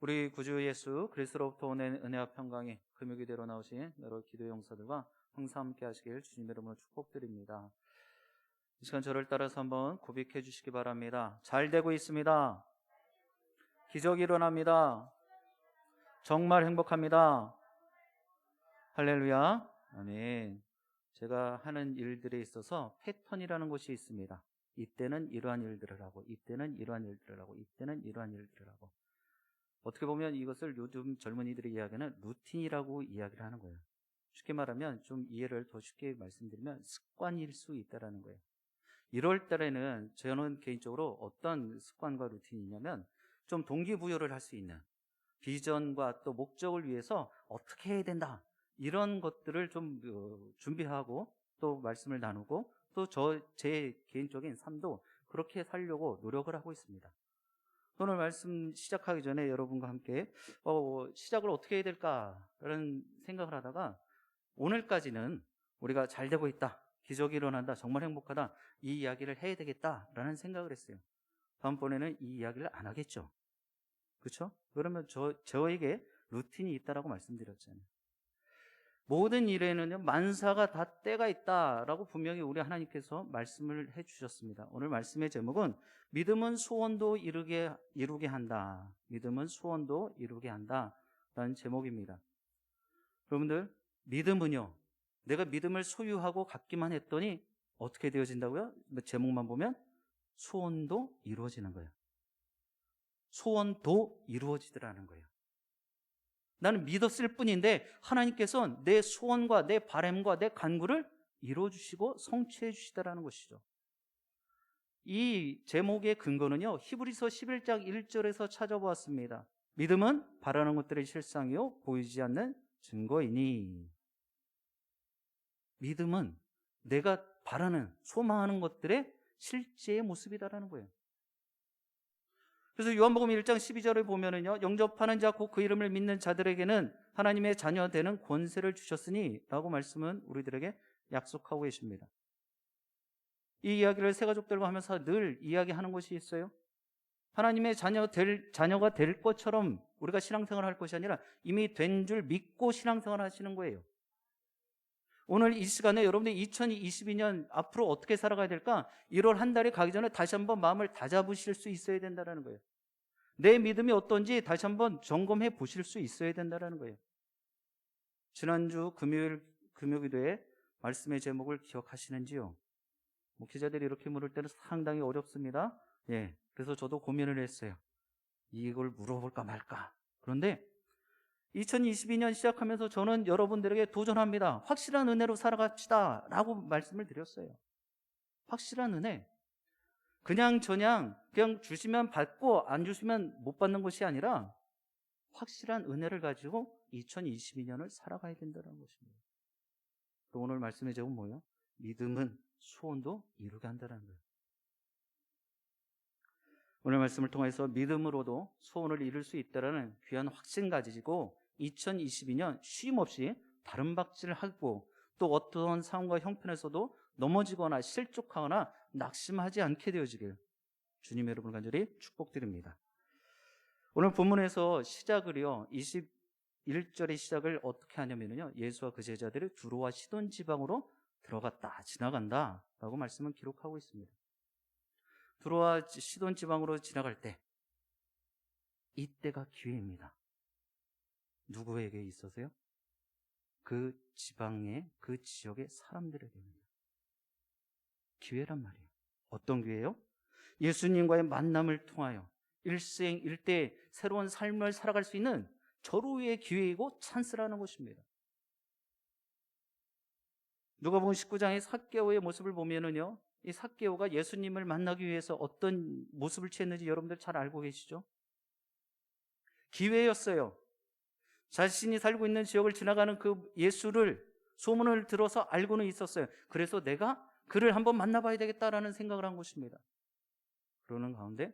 우리 구주 예수 그리스도로부터 오는 은혜와 평강이 금요기대로 나오신 여러 기도의 용사들과 항상 함께 하시길 주님의 이름으로 축복드립니다. 이 시간 저를 따라서 한번 고백해 주시기 바랍니다. 잘 되고 있습니다. 기적이 일어납니다. 정말 행복합니다. 할렐루야. 아멘. 제가 하는 일들에 있어서 패턴이라는 것이 있습니다. 이때는 이러한 일들을 하고, 이때는 이러한 일들을 하고, 이때는 이러한 일들을 하고. 어떻게 보면 이것을 요즘 젊은이들의 이야기는 루틴이라고 이야기를 하는 거예요. 쉽게 말하면, 좀 이해를 더 쉽게 말씀드리면 습관일 수 있다는 거예요. 1월 달에는 저는 개인적으로 어떤 습관과 루틴이냐면 좀 동기부여를 할 수 있는 비전과 또 목적을 위해서 어떻게 해야 된다, 이런 것들을 좀 준비하고 또 말씀을 나누고 또 제 개인적인 삶도 그렇게 살려고 노력을 하고 있습니다. 오늘 말씀 시작하기 전에 여러분과 함께 시작을 어떻게 해야 될까라는 생각을 하다가, 오늘까지는 우리가 잘 되고 있다, 기적이 일어난다, 정말 행복하다, 이 이야기를 해야 되겠다라는 생각을 했어요. 다음번에는 이 이야기를 안 하겠죠. 그렇죠? 그러면 저에게 루틴이 있다라고 말씀드렸잖아요. 모든 일에는요, 만사가 다 때가 있다라고 분명히 우리 하나님께서 말씀을 해주셨습니다. 오늘 말씀의 제목은 믿음은 소원도 이루게 한다. 믿음은 소원도 이루게 한다 라는 제목입니다. 여러분들, 믿음은요, 내가 믿음을 소유하고 갖기만 했더니 어떻게 되어진다고요? 제목만 보면 소원도 이루어지는 거예요. 소원도 이루어지더라는 거예요. 나는 믿었을 뿐인데 하나님께서는 내 소원과 내 바람과 내 간구를 이루어주시고 성취해 주시다라는 것이죠. 이 제목의 근거는요, 히브리서 11장 1절에서 찾아보았습니다. 믿음은 바라는 것들의 실상이요 보이지 않는 증거이니. 믿음은 내가 바라는, 소망하는 것들의 실제의 모습이다라는 거예요. 그래서 요한복음 1장 12절을 보면은요, 영접하는 자 곧 그 이름을 믿는 자들에게는 하나님의 자녀 되는 권세를 주셨으니 라고 말씀은 우리들에게 약속하고 계십니다. 이 이야기를 새가족들과 하면서 늘 이야기하는 것이 있어요. 하나님의 자녀가 될 것처럼 우리가 신앙생활을 할 것이 아니라 이미 된 줄 믿고 신앙생활을 하시는 거예요. 오늘 이 시간에 여러분들이 2022년 앞으로 어떻게 살아가야 될까? 1월 한 달이 가기 전에 다시 한번 마음을 다잡으실 수 있어야 된다는 거예요. 내 믿음이 어떤지 다시 한번 점검해 보실 수 있어야 된다는 거예요. 지난주 금요기도에 말씀의 제목을 기억하시는지요? 목회자들이 이렇게 물을 때는 상당히 어렵습니다. 예, 그래서 저도 고민을 했어요. 이걸 물어볼까 말까. 그런데 2022년 시작하면서 저는 여러분들에게 도전합니다. 확실한 은혜로 살아갑시다 라고 말씀을 드렸어요. 확실한 은혜. 그냥 주시면 받고 안 주시면 못 받는 것이 아니라 확실한 은혜를 가지고 2022년을 살아가야 된다는 것입니다. 또 오늘 말씀의 제목은 뭐예요? 믿음은 소원도 이루게 한다는 거예요. 오늘 말씀을 통해서 믿음으로도 소원을 이룰 수 있다는 귀한 확신 가지고 2022년 쉼없이 다름박질을 하고 또 어떤 상황과 형편에서도 넘어지거나 실족하거나 낙심하지 않게 되어지길 주님의 여러분 간절히 축복드립니다. 오늘 본문에서 시작을요, 21절의 시작을 어떻게 하냐면요, 예수와 그 제자들이 두로와 시돈 지방으로 들어갔다, 지나간다 라고 말씀을 기록하고 있습니다. 두로와 시돈 지방으로 지나갈 때, 이때가 기회입니다. 누구에게 있어서요? 그 지방의, 그 지역의 사람들에게입니다. 기회란 말이에요. 어떤 기회예요? 예수님과의 만남을 통하여 일생일대 새로운 삶을 살아갈 수 있는 절호의 기회이고 찬스라는 것입니다. 누가복음 19장의 삭개오의 모습을 보면은요, 이 삭개오가 예수님을 만나기 위해서 어떤 모습을 취했는지 여러분들 잘 알고 계시죠? 기회였어요. 자신이 살고 있는 지역을 지나가는 그 예수를 소문을 들어서 알고는 있었어요. 그래서 내가 그를 한번 만나봐야 되겠다라는 생각을 한 것입니다. 그러는 가운데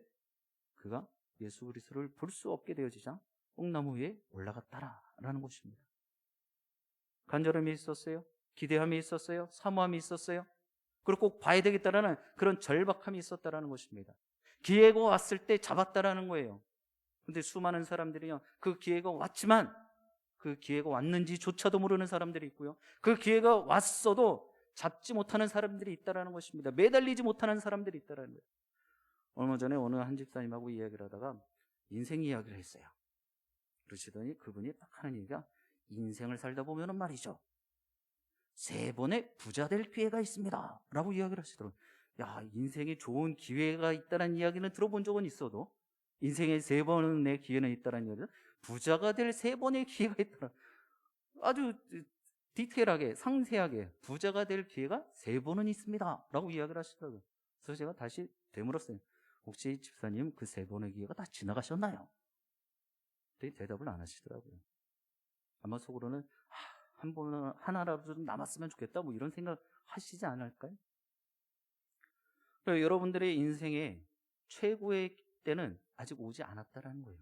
그가 예수 그리스도를 볼 수 없게 되어지자 뽕나무 위에 올라갔다라는 것입니다. 간절함이 있었어요. 기대함이 있었어요. 사모함이 있었어요. 그리고 꼭 봐야 되겠다라는 그런 절박함이 있었다라는 것입니다. 기회가 왔을 때 잡았다라는 거예요. 근데 수많은 사람들이요, 그 기회가 왔지만 그 기회가 왔는지조차도 모르는 사람들이 있고요, 그 기회가 왔어도 잡지 못하는 사람들이 있다는 것입니다. 매달리지 못하는 사람들이 있다는 거예요. 얼마 전에 어느 한 집사님하고 이야기를 하다가 인생 이야기를 했어요. 그러시더니 그분이 딱 하는 얘기가, 인생을 살다 보면은 말이죠, 3번의 부자 될 기회가 있습니다 라고 이야기를 하시더라고요. 야, 인생에 좋은 기회가 있다는 이야기는 들어본 적은 있어도 인생에 3번의 기회는 있다는 이야기는, 부자가 될 3번의 기회가 있더라. 아주 디테일하게 상세하게 부자가 될 기회가 3번은 있습니다 라고 이야기를 하시더라고요. 그래서 제가 다시 되물었어요. 혹시 집사님 그 3번의 기회가 다 지나가셨나요? 대답을 안 하시더라고요. 아마 속으로는 한 번은 하나라도 좀 남았으면 좋겠다, 뭐 이런 생각 하시지 않을까요? 여러분들의 인생의 최고의 때는 아직 오지 않았다라는 거예요.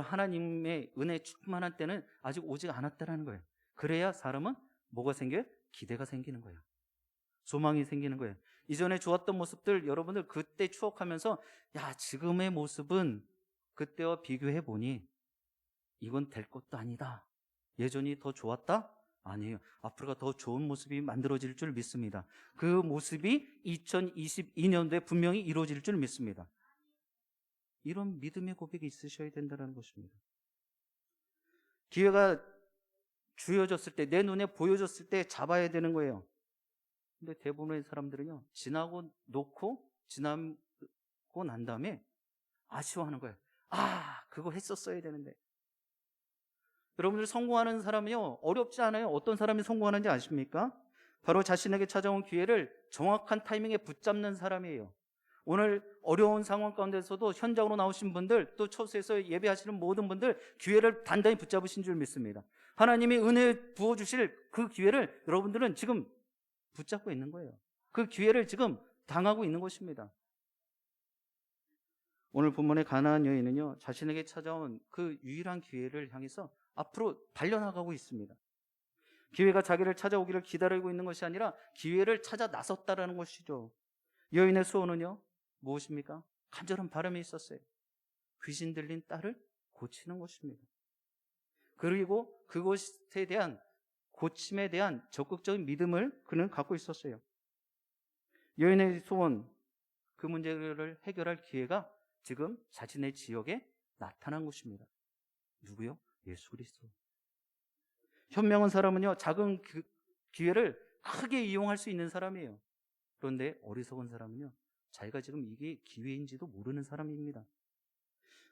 하나님의 은혜 충만한 때는 아직 오지 않았다라는 거예요. 그래야 사람은 뭐가 생겨요? 기대가 생기는 거예요. 소망이 생기는 거예요. 이전에 좋았던 모습들 여러분들 그때 추억하면서, 야, 지금의 모습은 그때와 비교해 보니 이건 될 것도 아니다. 예전이 더 좋았다? 아니에요. 앞으로가 더 좋은 모습이 만들어질 줄 믿습니다. 그 모습이 2022년도에 분명히 이루어질 줄 믿습니다. 이런 믿음의 고백이 있으셔야 된다는 것입니다. 기회가 주어졌을 때, 내 눈에 보여졌을 때 잡아야 되는 거예요. 근데 대부분의 사람들은요, 지나고 난 다음에 아쉬워하는 거예요. 그거 했었어야 되는데. 여러분들 성공하는 사람이요, 어렵지 않아요. 어떤 사람이 성공하는지 아십니까? 바로 자신에게 찾아온 기회를 정확한 타이밍에 붙잡는 사람이에요. 오늘 어려운 상황 가운데서도 현장으로 나오신 분들, 또 처소에서 예배하시는 모든 분들, 기회를 단단히 붙잡으신 줄 믿습니다. 하나님이 은혜 부어주실 그 기회를 여러분들은 지금 붙잡고 있는 거예요. 그 기회를 지금 당하고 있는 것입니다. 오늘 본문의 가나안 여인은요, 자신에게 찾아온 그 유일한 기회를 향해서 앞으로 달려나가고 있습니다. 기회가 자기를 찾아오기를 기다리고 있는 것이 아니라 기회를 찾아 나섰다라는 것이죠. 여인의 소원은요, 무엇입니까? 간절한 바람이 있었어요. 귀신 들린 딸을 고치는 것입니다. 그리고 그것에 대한, 고침에 대한 적극적인 믿음을 그는 갖고 있었어요. 여인의 소원, 그 문제를 해결할 기회가 지금 자신의 지역에 나타난 것입니다. 누구요? 예수 그리스도. 현명한 사람은요, 작은 기회를 크게 이용할 수 있는 사람이에요. 그런데 어리석은 사람은요, 자기가 지금 이게 기회인지도 모르는 사람입니다.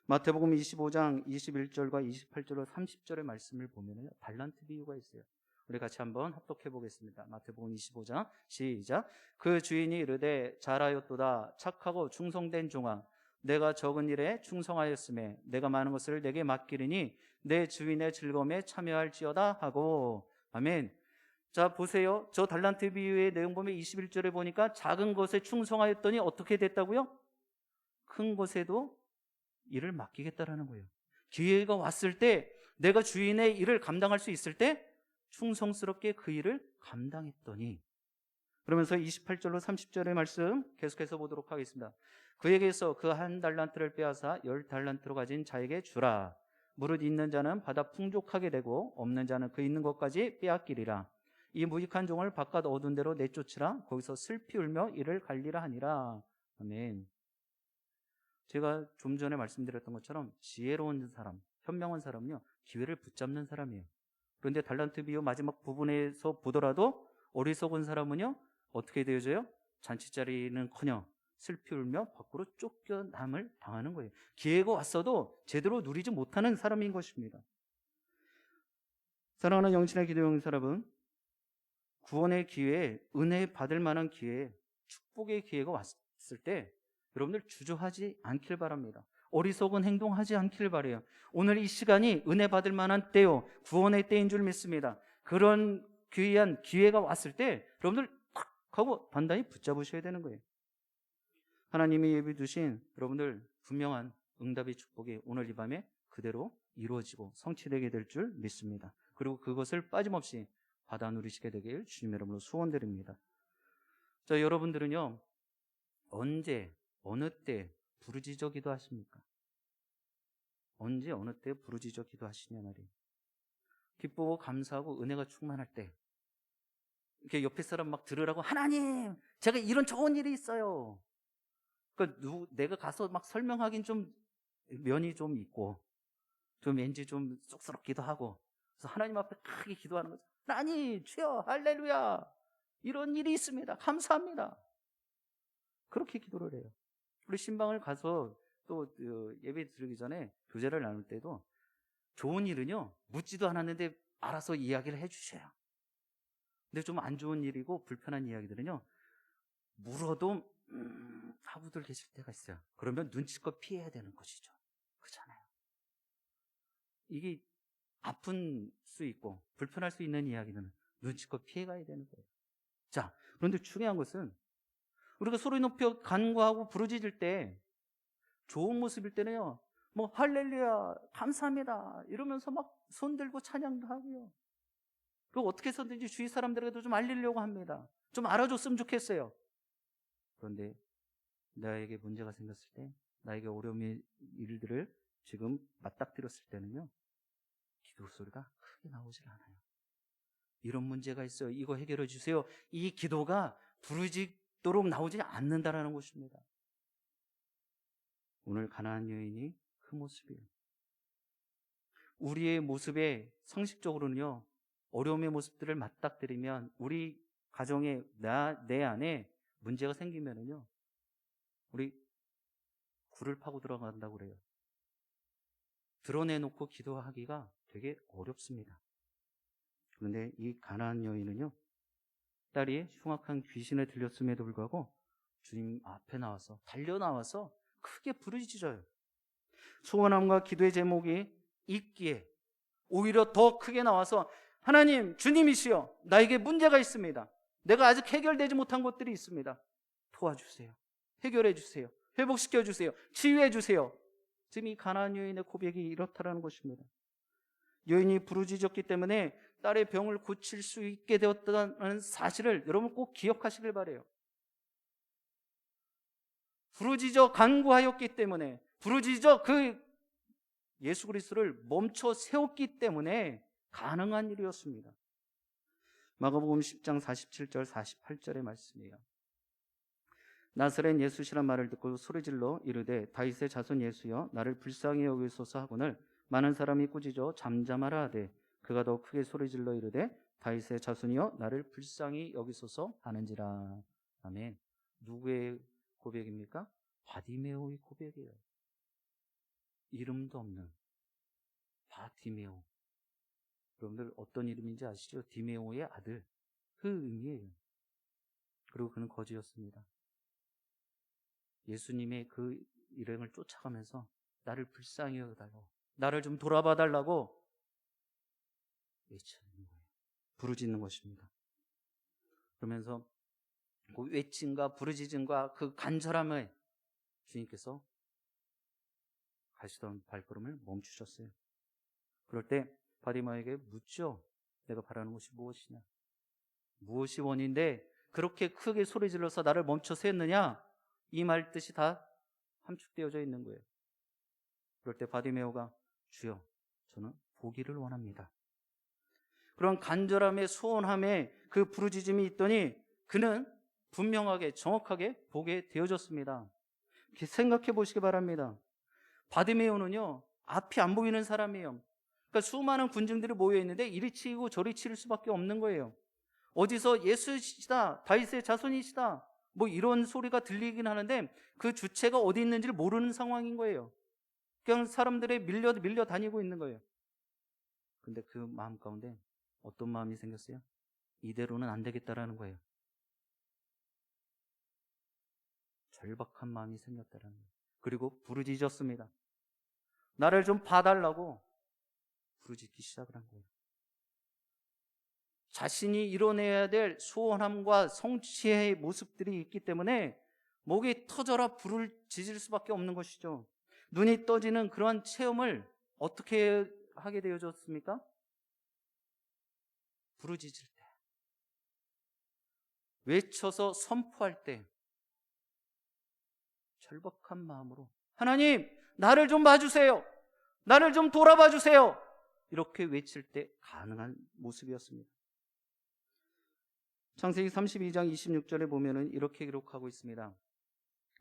마태복음 25장 21절과 28절과 30절의 말씀을 보면요, 달란트 비유가 있어요. 우리 같이 한번 합독해 보겠습니다. 마태복음 25장 시작. 그 주인이 이르되 잘하였도다 착하고 충성된 종아, 내가 적은 일에 충성하였음에 내가 많은 것을 내게 맡기리니 내 주인의 즐거움에 참여할지어다 하고. 아멘. 자, 보세요. 저 달란트 비유의 내용 보면 21절에 보니까 작은 것에 충성하였더니 어떻게 됐다고요? 큰 것에도 일을 맡기겠다라는 거예요. 기회가 왔을 때, 내가 주인의 일을 감당할 수 있을 때 충성스럽게 그 일을 감당했더니, 그러면서 28절로 30절의 말씀 계속해서 보도록 하겠습니다. 그에게서 그 한 달란트를 빼앗아 10달란트로 가진 자에게 주라. 무릇 있는 자는 받아 풍족하게 되고 없는 자는 그 있는 것까지 빼앗기리라. 이 무익한 종을 바깥 어두운 데로 내쫓으라. 거기서 슬피 울며 이를 갈리라 하니라. 아멘. 제가 좀 전에 말씀드렸던 것처럼 지혜로운 사람, 현명한 사람은요, 기회를 붙잡는 사람이에요. 그런데 달란트 비유 마지막 부분에서 보더라도 어리석은 사람은요, 어떻게 되어져요? 잔치자리는커녕 슬피 울며 밖으로 쫓겨남을 당하는 거예요. 기회가 왔어도 제대로 누리지 못하는 사람인 것입니다. 사랑하는 영신의 기도용 사람은, 구원의 기회에, 은혜 받을 만한 기회에, 축복의 기회가 왔을 때 여러분들 주저하지 않길 바랍니다. 어리석은 행동하지 않길 바라요. 오늘 이 시간이 은혜 받을 만한 때요, 구원의 때인 줄 믿습니다. 그런 귀한 기회가 왔을 때 여러분들 탁 하고 단단히 붙잡으셔야 되는 거예요. 하나님이 예비 두신 여러분들 분명한 응답의 축복이 오늘 이 밤에 그대로 이루어지고 성취되게 될 줄 믿습니다. 그리고 그것을 빠짐없이 받아 누리시게 되길 주님의 이름으로 소원드립니다. 자, 여러분들은요, 언제, 어느 때 부르짖어 기도하십니까? 언제 어느 때 부르짖어 기도하시냐 말이에요. 기쁘고 감사하고 은혜가 충만할 때 이렇게 옆에 사람 막 들으라고 하나님 제가 이런 좋은 일이 있어요. 그러니까 내가 가서 막 설명하긴 좀 면이 좀 있고 좀 왠지 좀 쑥스럽기도 하고 그래서 하나님 앞에 크게 기도하는 거죠. 하나님 주여 할렐루야 이런 일이 있습니다. 감사합니다. 그렇게 기도를 해요. 우리 신방을 가서 또 예배 드리기 전에 교제를 나눌 때도 좋은 일은요 묻지도 않았는데 알아서 이야기를 해주셔요. 근데 좀 안 좋은 일이고 불편한 이야기들은요 물어도 하고들 계실 때가 있어요. 그러면 눈치껏 피해야 되는 것이죠. 그렇잖아요. 이게 아픈 수 있고 불편할 수 있는 이야기는 눈치껏 피해가야 되는 거예요. 자, 그런데 중요한 것은 우리가 소리 높여 간구하고 부르짖을 때 좋은 모습일 때는요 뭐 할렐루야 감사합니다 이러면서 막 손들고 찬양도 하고요. 그리고 어떻게 해서든지 주위 사람들에게도 좀 알리려고 합니다. 좀 알아줬으면 좋겠어요. 그런데 나에게 문제가 생겼을 때 나에게 어려움의 일들을 지금 맞닥뜨렸을 때는요 기도 소리가 크게 나오질 않아요. 이런 문제가 있어요. 이거 해결해 주세요. 이 기도가 부르짖도록 나오지 않는다라는 것입니다. 오늘 가나안 여인이 그 모습이에요. 우리의 모습에 상식적으로는요 어려움의 모습들을 맞닥뜨리면 우리 가정에 내 안에 문제가 생기면은요 우리 굴을 파고 들어간다고 그래요. 드러내놓고 기도하기가 되게 어렵습니다. 그런데 이 가나안 여인은요 딸이 흉악한 귀신에 들렸음에도 불구하고 주님 앞에 나와서 달려나와서 크게 부르짖어요. 소원함과 기도의 제목이 있기에 오히려 더 크게 나와서 하나님 주님이시여 나에게 문제가 있습니다. 내가 아직 해결되지 못한 것들이 있습니다. 도와주세요. 해결해 주세요. 회복시켜 주세요. 치유해 주세요. 지금 이 가나안 여인의 고백이 이렇다라는 것입니다. 여인이 부르짖었기 때문에 딸의 병을 고칠 수 있게 되었다는 사실을 여러분 꼭 기억하시길 바라요. 부르짖어 간구하였기 때문에 부르짖어 그 예수 그리스도를 멈춰 세웠기 때문에 가능한 일이었습니다. 마가복음 10장 47절 48절의 말씀이에요. 나사렛 예수시란 말을 듣고 소리질러 이르되 다윗의 자손 예수여 나를 불쌍히 여기소서 하거늘 많은 사람이 꾸짖어 잠잠하라 하되 그가 더 크게 소리질러 이르되 다윗의 자손이여 나를 불쌍히 여기소서 하는지라. 아멘. 누구의 고백입니까? 바디메오의 고백이에요. 이름도 없는 바디메오. 여러분들 어떤 이름인지 아시죠? 디메오의 아들. 그 의미예요. 그리고 그는 거지였습니다. 예수님의 그 이름을 쫓아가면서 나를 불쌍히 여겨달라고, 나를 좀 돌아봐 달라고 외치는 거예요. 부르짖는 것입니다. 그러면서 그 외침과 부르짖음과 그 간절함을 주님께서 가시던 발걸음을 멈추셨어요. 그럴 때 바디마에게 묻죠. 내가 바라는 것이 무엇이냐? 무엇이 원인데 그렇게 크게 소리 질러서 나를 멈춰 세웠느냐? 이 말 뜻이 다 함축되어져 있는 거예요. 그럴 때 바디메오가 주여 저는 보기를 원합니다. 그런 간절함의 소원함에 그 부르짖음이 있더니 그는 분명하게 정확하게 보게 되어졌습니다. 이렇게 생각해 보시기 바랍니다. 바디메오는요 앞이 안 보이는 사람이에요. 그러니까 수많은 군중들이 모여 있는데 이리 치이고 저리 치일 수밖에 없는 거예요. 어디서 예수시다 다윗의 자손이시다 뭐 이런 소리가 들리긴 하는데 그 주체가 어디 있는지를 모르는 상황인 거예요. 그냥 사람들에 밀려 다니고 있는 거예요. 근데 그 마음 가운데 어떤 마음이 생겼어요? 이대로는 안 되겠다라는 거예요. 절박한 마음이 생겼다라는 거예요. 그리고 부르짖었습니다. 나를 좀 봐달라고 부르짖기 시작을 한 거예요. 자신이 이뤄내야 될 소원함과 성취의 모습들이 있기 때문에 목이 터져라 부르짖을 수밖에 없는 것이죠. 눈이 떠지는 그러한 체험을 어떻게 하게 되어졌습니까? 부르짖을 때, 외쳐서 선포할 때 절박한 마음으로 하나님 나를 좀 봐주세요. 나를 좀 돌아봐 주세요. 이렇게 외칠 때 가능한 모습이었습니다. 창세기 32장 26절에 보면은 이렇게 기록하고 있습니다.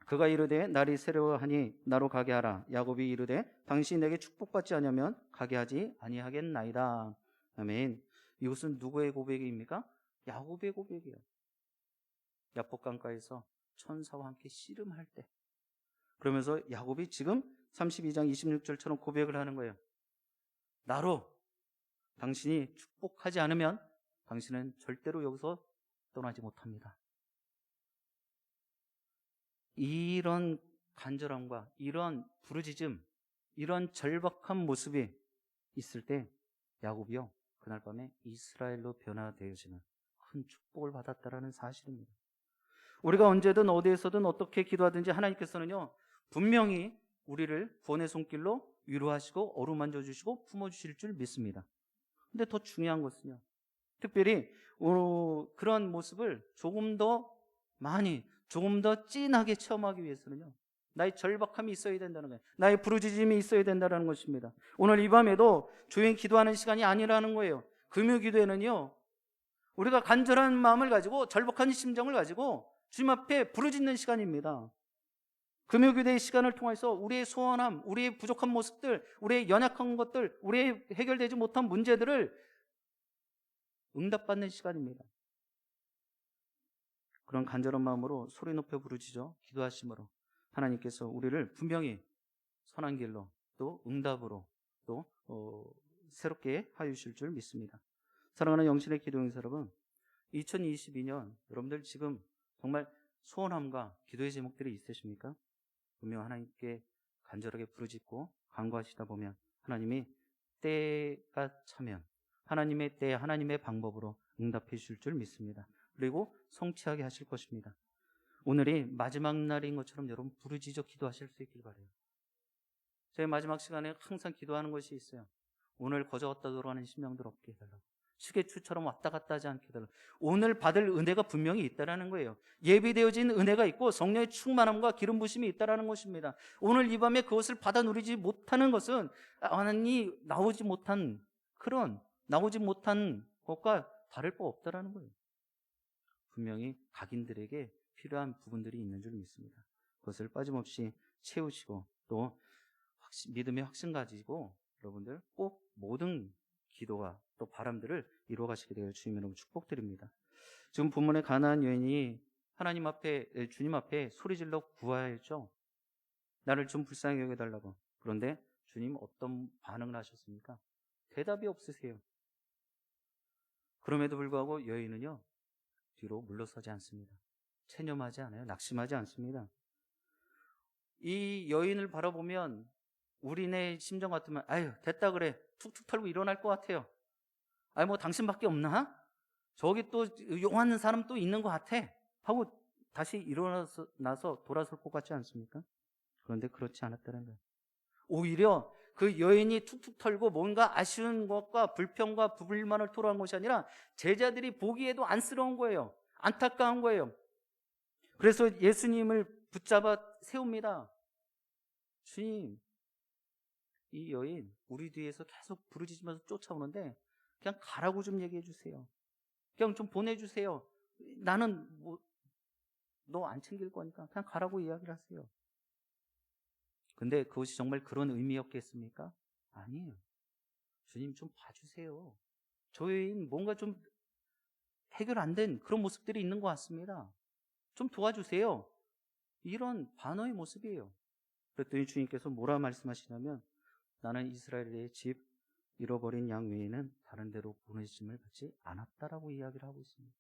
그가 이르되 날이 새로하니 나로 가게 하라. 야곱이 이르되 당신이 내게 축복받지 않으면 가게 하지 아니하겠나이다. 아멘. 이것은 누구의 고백입니까? 야곱의 고백이에요. 야복강가에서 천사와 함께 씨름할 때, 그러면서 야곱이 지금 32장 26절처럼 고백을 하는 거예요. 나로 당신이 축복하지 않으면 당신은 절대로 여기서 떠나지 못합니다. 이런 간절함과 이런 부르짖음, 이런 절박한 모습이 있을 때 야곱이요, 그날 밤에 이스라엘로 변화되어지는 큰 축복을 받았다라는 사실입니다. 우리가 언제든 어디에서든 어떻게 기도하든지 하나님께서는요, 분명히 우리를 구원의 손길로 위로하시고 어루만져 주시고 품어주실 줄 믿습니다. 근데 더 중요한 것은요, 특별히 그런 모습을 조금 더 많이, 조금 더 진하게 체험하기 위해서는요, 나의 절박함이 있어야 된다는 거예요. 나의 부르짖음이 있어야 된다는 것입니다. 오늘 이 밤에도 조용히 기도하는 시간이 아니라는 거예요. 금요 기도에는요, 우리가 간절한 마음을 가지고 절박한 심정을 가지고 주님 앞에 부르짖는 시간입니다. 금요 기도의 시간을 통해서 우리의 소원함, 우리의 부족한 모습들, 우리의 연약한 것들, 우리의 해결되지 못한 문제들을 응답받는 시간입니다. 그런 간절한 마음으로 소리 높여 부르짖어 기도하심으로 하나님께서 우리를 분명히 선한 길로 또 응답으로 또 새롭게 하유실 줄 믿습니다. 사랑하는 영신의 기도용사 여러분, 2022년 여러분들 지금 정말 소원함과 기도의 제목들이 있으십니까? 분명 하나님께 간절하게 부르짖고 간구하시다 보면 하나님이 때가 차면 하나님의 때, 하나님의 방법으로 응답해 주실 줄 믿습니다. 그리고 성취하게 하실 것입니다. 오늘이 마지막 날인 것처럼 여러분 부르짖어 기도하실 수 있길 바라요. 제 마지막 시간에 항상 기도하는 것이 있어요. 오늘 거저 왔다 돌아가는 심령들 없게 해달라고. 시계추처럼 왔다 갔다 하지 않게 해달라고. 오늘 받을 은혜가 분명히 있다라는 거예요. 예비되어진 은혜가 있고 성령의 충만함과 기름 부심이 있다라는 것입니다. 오늘 이 밤에 그것을 받아 누리지 못하는 것은 하나님이 나오지 못한 것과 다를 바 없다라는 거예요. 분명히 각인들에게 필요한 부분들이 있는 줄 믿습니다. 그것을 빠짐없이 채우시고 또 믿음의 확신 가지고 여러분들 꼭 모든 기도와 또 바람들을 이루어 가시게 되길 주님 여러분 축복드립니다. 지금 본문의 가나안 여인이 하나님 앞에, 주님 앞에 소리질러 구하였죠. 나를 좀 불쌍히 여겨달라고. 그런데 주님 어떤 반응을 하셨습니까? 대답이 없으세요. 그럼에도 불구하고 여인은요, 뒤로 물러서지 않습니다. 체념하지 않아요. 낙심하지 않습니다. 이 여인을 바라보면 우리네 심정 같으면 아유 됐다 그래 툭툭 털고 일어날 것 같아요. 아유 뭐 당신밖에 없나? 저기 또 용하는 사람 또 있는 것 같아 하고 다시 일어나서 돌아설 것 같지 않습니까? 그런데 그렇지 않았다는 거예요. 오히려 그 여인이 툭툭 털고 뭔가 아쉬운 것과 불평과 불만을 토로한 것이 아니라 제자들이 보기에도 안쓰러운 거예요. 안타까운 거예요. 그래서 예수님을 붙잡아 세웁니다. 주님, 이 여인 우리 뒤에서 계속 부르짖으면서 쫓아오는데 그냥 가라고 좀 얘기해 주세요. 그냥 좀 보내주세요. 나는 너 안 챙길 거니까 그냥 가라고 이야기를 하세요. 근데 그것이 정말 그런 의미였겠습니까? 아니에요. 주님 좀 봐주세요. 저 여인 뭔가 좀 해결 안 된 그런 모습들이 있는 것 같습니다. 좀 도와주세요. 이런 반어의 모습이에요. 그랬더니 주님께서 뭐라 말씀하시냐면 나는 이스라엘의 집 잃어버린 양 외에는 다른 데로 보내심을 받지 않았다라고 이야기를 하고 있습니다.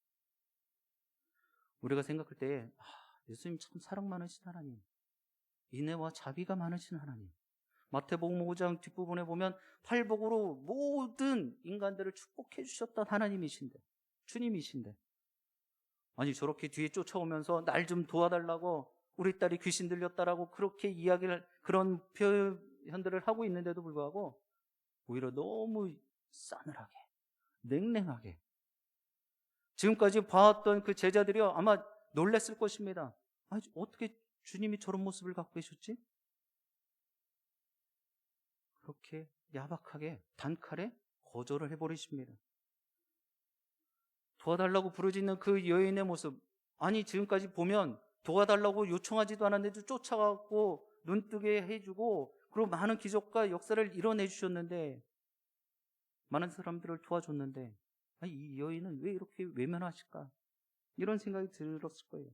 우리가 생각할 때 예수님 참 사랑 많으신 하나님, 인애와 자비가 많으신 하나님. 마태복음 5장 뒷부분에 보면 팔복으로 모든 인간들을 축복해 주셨던 하나님이신데, 주님이신데 아니 저렇게 뒤에 쫓아오면서 날 좀 도와달라고 우리 딸이 귀신 들렸다라고 그렇게 이야기를 그런 표현들을 하고 있는데도 불구하고 오히려 너무 싸늘하게 냉랭하게 지금까지 봐왔던 그 제자들이요 아마 놀랬을 것입니다. 어떻게 주님이 저런 모습을 갖고 계셨지? 그렇게 야박하게 단칼에 거절을 해버리십니다. 도와달라고 부르짖는 그 여인의 모습, 아니 지금까지 보면 도와달라고 요청하지도 않았는데도 쫓아가고 눈뜨게 해주고 그리고 많은 기적과 역사를 이뤄내 주셨는데, 많은 사람들을 도와줬는데, 아니, 이 여인은 왜 이렇게 외면하실까? 이런 생각이 들었을 거예요.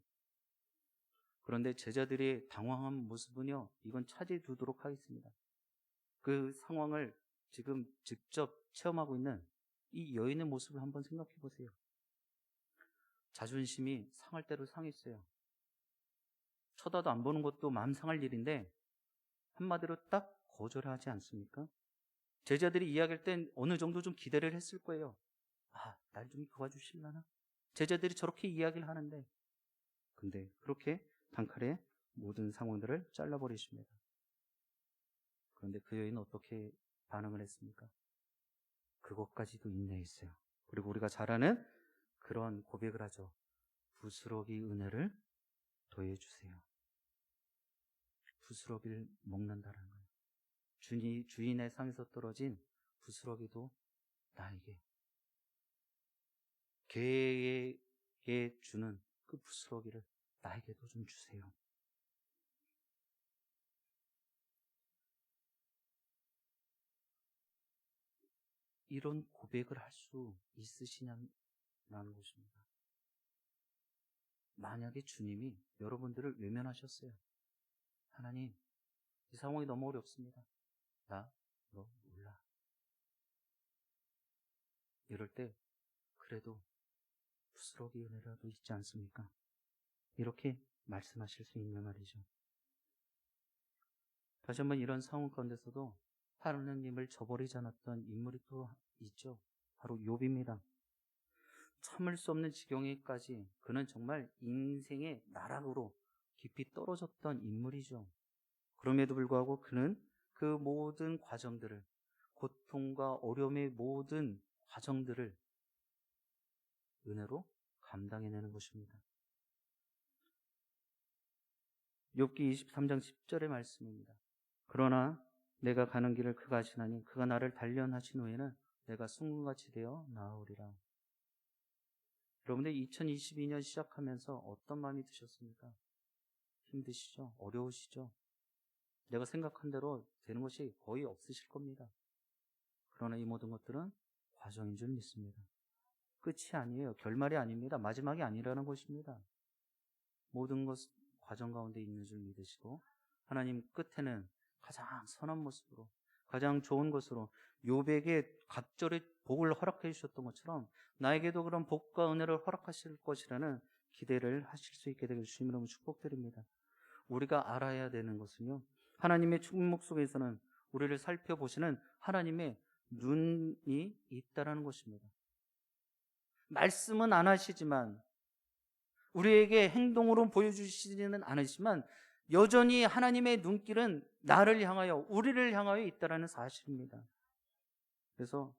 그런데 제자들이 당황한 모습은요, 이건 차지해 두도록 하겠습니다. 그 상황을 지금 직접 체험하고 있는 이 여인의 모습을 한번 생각해 보세요. 자존심이 상할 대로 상했어요. 쳐다도 안 보는 것도 마음 상할 일인데 한마디로 딱 거절하지 않습니까? 제자들이 이야기할 땐 어느 정도 좀 기대를 했을 거예요. 아, 날 좀 도와주실라나? 제자들이 저렇게 이야기를 하는데, 근데 그렇게 단칼에 모든 상황들을 잘라버리십니다. 그런데 그 여인은 어떻게 반응을 했습니까? 그것까지도 인내했어요. 그리고 우리가 잘 아는 그런 고백을 하죠. 부스러기 은혜를 더해주세요. 부스러기를 먹는다는 거예요. 주인의 상에서 떨어진 부스러기도 나에게, 개에게 주는 그 부스러기를 나에게도 좀 주세요. 이런 고백을 할 수 있으시냐는 것입니다. 만약에 주님이 여러분들을 외면하셨어요. 하나님, 이 상황이 너무 어렵습니다. 나 너 몰라. 이럴 때 그래도 부스러기 은혜라도 있지 않습니까? 이렇게 말씀하실 수 있는 말이죠. 다시 한번 이런 상황 가운데서도 하나님을 저버리지 않았던 인물이 또 있죠. 바로 욥입니다. 참을 수 없는 지경에까지 그는 정말 인생의 나락으로 깊이 떨어졌던 인물이죠. 그럼에도 불구하고 그는 그 모든 과정들을, 고통과 어려움의 모든 과정들을 은혜로 감당해내는 것입니다. 욥기 23장 10절의 말씀입니다. 그러나 내가 가는 길을 그가 아시나니 그가 나를 단련하신 후에는 내가 숭문같이 되어 나아오리라. 여러분들 2022년 시작하면서 어떤 마음이 드셨습니까? 힘드시죠? 어려우시죠? 내가 생각한 대로 되는 것이 거의 없으실 겁니다. 그러나 이 모든 것들은 과정인 줄 믿습니다. 끝이 아니에요. 결말이 아닙니다. 마지막이 아니라는 것입니다. 모든 것 과정 가운데 있는 줄 믿으시고, 하나님 끝에는 가장 선한 모습으로, 가장 좋은 것으로 욥에게 갑절의 복을 허락해 주셨던 것처럼 나에게도 그런 복과 은혜를 허락하실 것이라는 기대를 하실 수 있게 되길 주님 이름으로 축복드립니다. 우리가 알아야 되는 것은요, 하나님의 축복 속에서는 우리를 살펴보시는 하나님의 눈이 있다라는 것입니다. 말씀은 안 하시지만, 우리에게 행동으로 보여주시지는 않으시지만 여전히 하나님의 눈길은 나를 향하여, 우리를 향하여 있다라는 사실입니다. 그래서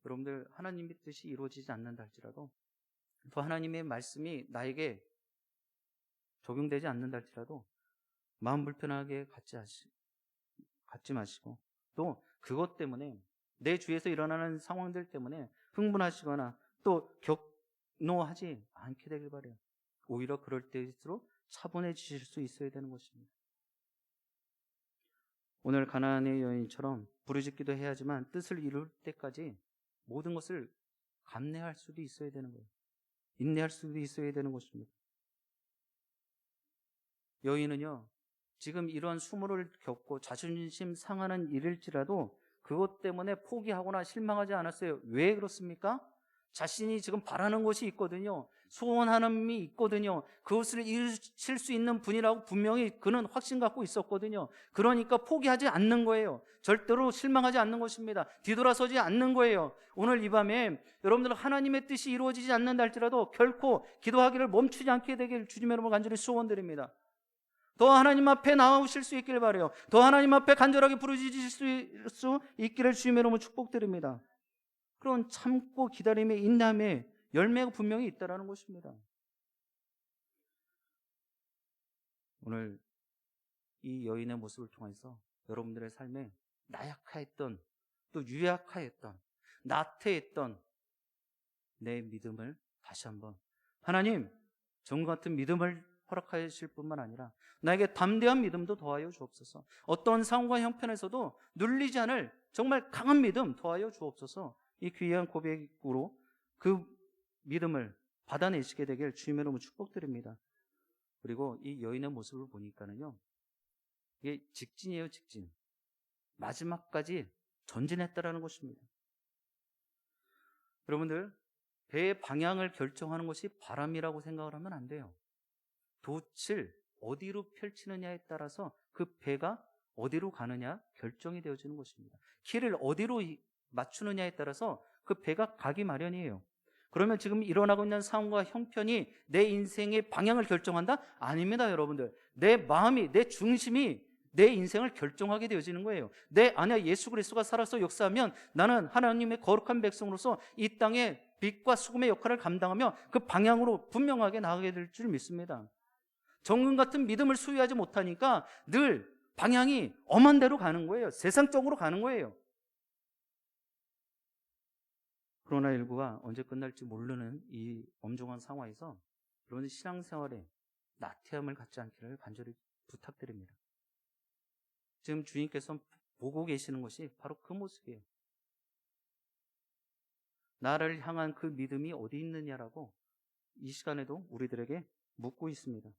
여러분들, 하나님의 뜻이 이루어지지 않는다 할지라도, 또 하나님의 말씀이 나에게 적용되지 않는다 할지라도 마음 불편하게 갖지 마시고, 또 그것 때문에, 내 주위에서 일어나는 상황들 때문에 흥분하시거나 또 격노하지 않게 되길 바라요. 오히려 그럴 때일수록 차분해지실 수 있어야 되는 것입니다. 오늘 가나안의 여인처럼 부르짖기도 해야지만 뜻을 이룰 때까지 모든 것을 감내할 수도 있어야 되는 거예요. 인내할 수도 있어야 되는 것입니다. 여인은요, 지금 이런 수모를 겪고 자존심 상하는 일일지라도 그것 때문에 포기하거나 실망하지 않았어요. 왜 그렇습니까? 자신이 지금 바라는 것이 있거든요. 소원하는 이 있거든요. 그것을 이루실 수 있는 분이라고 분명히 그는 확신 갖고 있었거든요. 그러니까 포기하지 않는 거예요. 절대로 실망하지 않는 것입니다. 뒤돌아서지 않는 거예요. 오늘 이 밤에 여러분들 하나님의 뜻이 이루어지지 않는다 할지라도 결코 기도하기를 멈추지 않게 되길 주님의 이름으로 간절히 소원드립니다. 더 하나님 앞에 나오실 수 있기를 바라요. 더 하나님 앞에 간절하게 부르짖으실 수 있기를 주님의 이름으로 축복드립니다. 그런 참고 기다림의 인내함의 열매가 분명히 있다는 것입니다. 오늘 이 여인의 모습을 통해서 여러분들의 삶에 나약하였던, 또 유약하였던, 나태했던 내 믿음을 다시 한번 하나님 정 같은 믿음을 허락하실 뿐만 아니라 나에게 담대한 믿음도 더하여 주옵소서. 어떤 상황과 형편에서도 눌리지 않을 정말 강한 믿음 더하여 주옵소서. 이 귀한 고백으로 그 믿음을 받아내시게 되길 주님의 이름으로 축복드립니다. 그리고 이 여인의 모습을 보니까는요, 이게 직진이에요, 직진. 마지막까지 전진했다라는 것입니다. 여러분들, 배의 방향을 결정하는 것이 바람이라고 생각을 하면 안 돼요. 돛을 어디로 펼치느냐에 따라서 그 배가 어디로 가느냐 결정이 되어지는 것입니다. 키를 어디로 맞추느냐에 따라서 그 배가 가기 마련이에요. 그러면 지금 일어나고 있는 상황과 형편이 내 인생의 방향을 결정한다? 아닙니다, 여러분들. 내 마음이, 내 중심이 내 인생을 결정하게 되어지는 거예요. 내 안에 예수 그리스도가 살아서 역사하면 나는 하나님의 거룩한 백성으로서 이 땅에 빛과 소금의 역할을 감당하며 그 방향으로 분명하게 나가게 될 줄 믿습니다. 정금 같은 믿음을 소유하지 못하니까 늘 방향이 엄한 대로 가는 거예요. 세상적으로 가는 거예요. 코로나19가 언제 끝날지 모르는 이 엄중한 상황에서 여러분 신앙생활에 나태함을 갖지 않기를 간절히 부탁드립니다. 지금 주님께서 보고 계시는 것이 바로 그 모습이에요. 나를 향한 그 믿음이 어디 있느냐라고 이 시간에도 우리들에게 묻고 있습니다.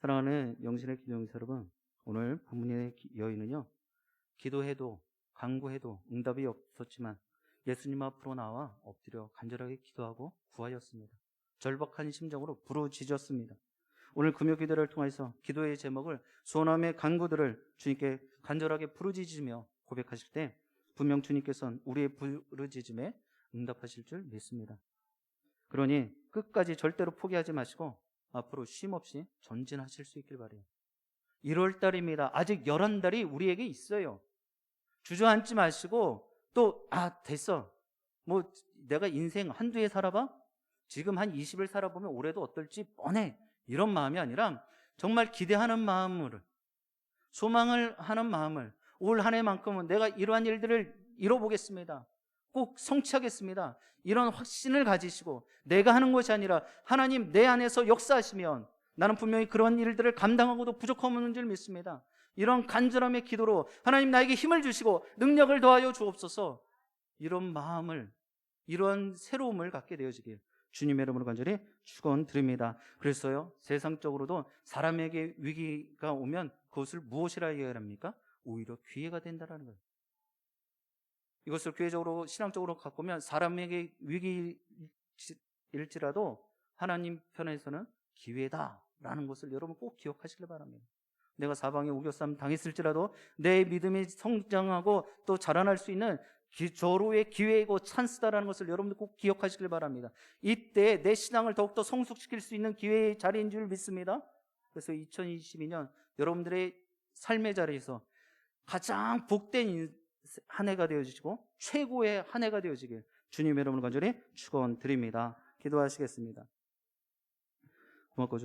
사랑하는 영신의 기도용사 여러분, 오늘 본문의 여인은요, 기도해도 간구해도 응답이 없었지만 예수님 앞으로 나와 엎드려 간절하게 기도하고 구하였습니다. 절박한 심정으로 부르짖었습니다. 오늘 금요 기도를 통해서 기도의 제목을 소원함의 간구들을 주님께 간절하게 부르짖으며 고백하실 때 분명 주님께서는 우리의 부르짖음에 응답하실 줄 믿습니다. 그러니 끝까지 절대로 포기하지 마시고 앞으로 쉼없이 전진하실 수 있길 바라요. 1월 달입니다. 아직 11달이 우리에게 있어요. 주저앉지 마시고 또 됐어. 뭐 내가 인생 한두 해 살아봐? 지금 한 20을 살아보면 올해도 어떨지 뻔해. 이런 마음이 아니라 정말 기대하는 마음을, 소망을 하는 마음을, 올 한 해만큼은 내가 이러한 일들을 이뤄보겠습니다. 꼭 성취하겠습니다. 이런 확신을 가지시고 내가 하는 것이 아니라 하나님 내 안에서 역사하시면 나는 분명히 그런 일들을 감당하고도 부족함 없는 줄 믿습니다. 이런 간절함의 기도로 하나님 나에게 힘을 주시고 능력을 더하여 주옵소서. 이런 마음을, 이런 새로움을 갖게 되어지길 주님의 이름으로 간절히 축원드립니다. 그래서요, 세상적으로도 사람에게 위기가 오면 그것을 무엇이라 이야기합니까? 오히려 기회가 된다는 거예요. 이것을 교회적으로, 신앙적으로 갖고 보면 사람에게 위기일지라도 하나님 편에서는 기회다라는 것을 여러분 꼭 기억하시길 바랍니다. 내가 사방에 우겨쌈 당했을지라도 내 믿음이 성장하고 또 자라날 수 있는 저로의 기회이고 찬스다라는 것을 여러분들 꼭 기억하시길 바랍니다. 이때 내 신앙을 더욱더 성숙시킬 수 있는 기회의 자리인 줄 믿습니다. 그래서 2022년 여러분들의 삶의 자리에서 가장 복된 한 해가 되어지시고 최고의 한 해가 되어지길 주님의 이름으로 간절히 축원드립니다. 기도하시겠습니다. 고맙고